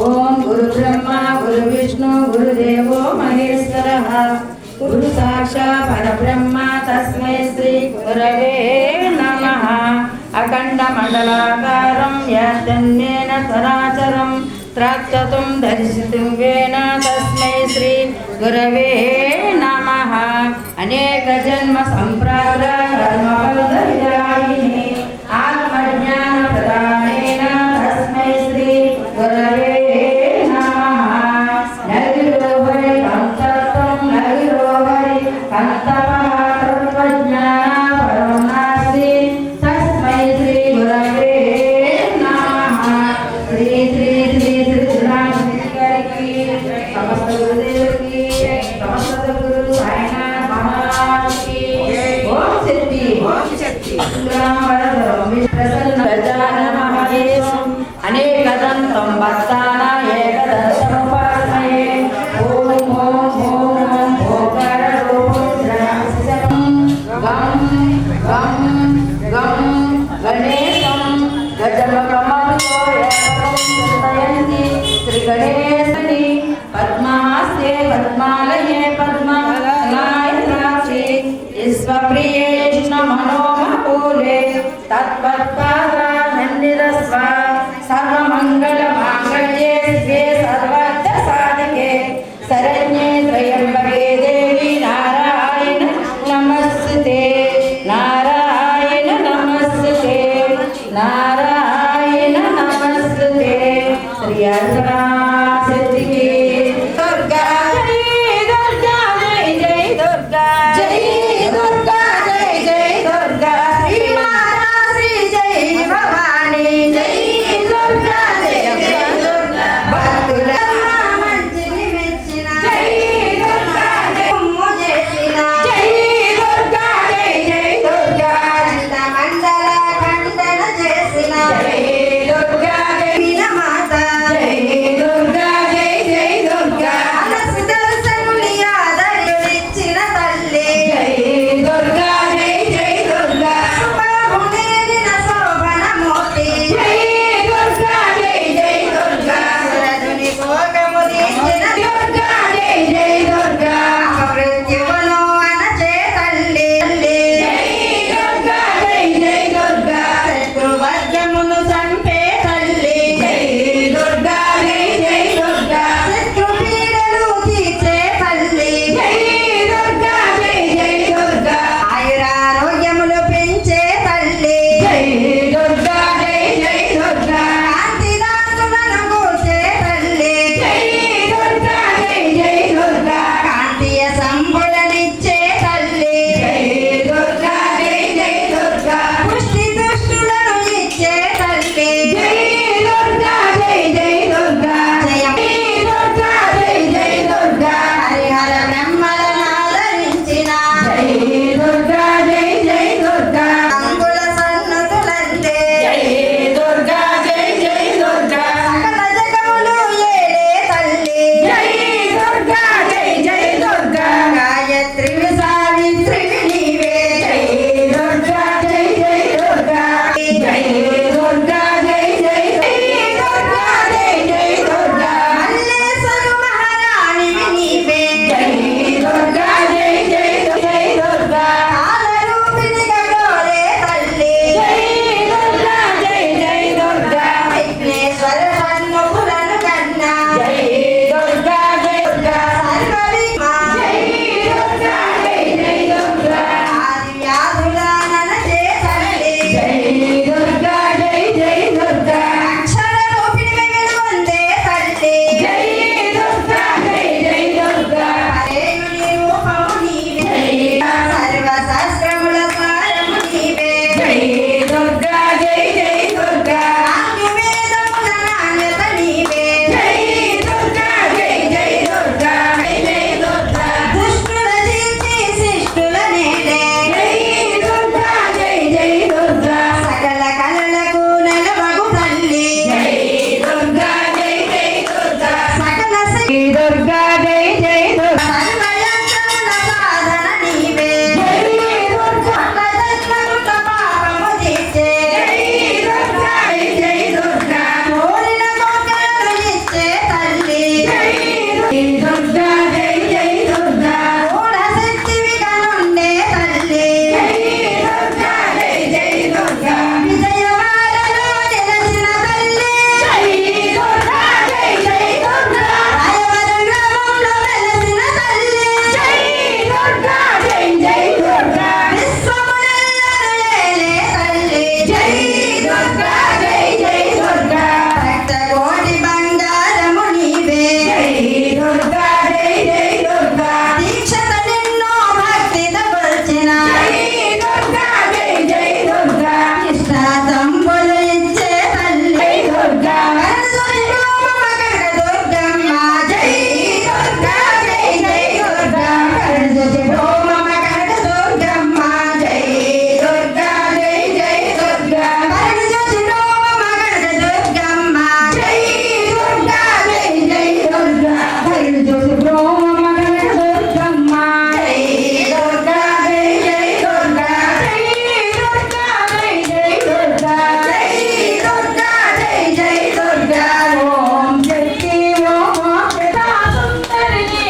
ओम गुरु ब्रह्मा गुरु विष्णु गुरुदेवो महेश्वरः गुरु साक्षात् परब्रह्म तस्मै श्री गुरवे नमः। अखंड मंडलाकारं यत्तन्नेन चराचरं त्रक्षतुं दर्शितुं येन तस्मै श्री गुरवे नमः। अनेक जन्म संप्राप्त कर्मफलदायिने आत्मज्ञान प्रदानेन तस्मै श्री गुरवे अनेकदन्तं भक्ताना एकदशमुपासमये ओम ओम ओम ओम भोगरूपं गं गं गं गणेशं गजमुखमरुतो एकं चिन्तयन्ति श्रीगणेशनि पद्मास्ते पद्मालये पद्मालयाक्षि विश्वप्रिये कृष्णमनोमकूले तत्त्वत्पादानन्दितस्व सर्वमङ्गलमाङ्गल्ये शिवे सर्वार्थसाधके शरण्ये त्र्यम्बके देवी नारायण नमस्ते नारायण नमस्ते नारायण नमस्ते श्री अर्चना।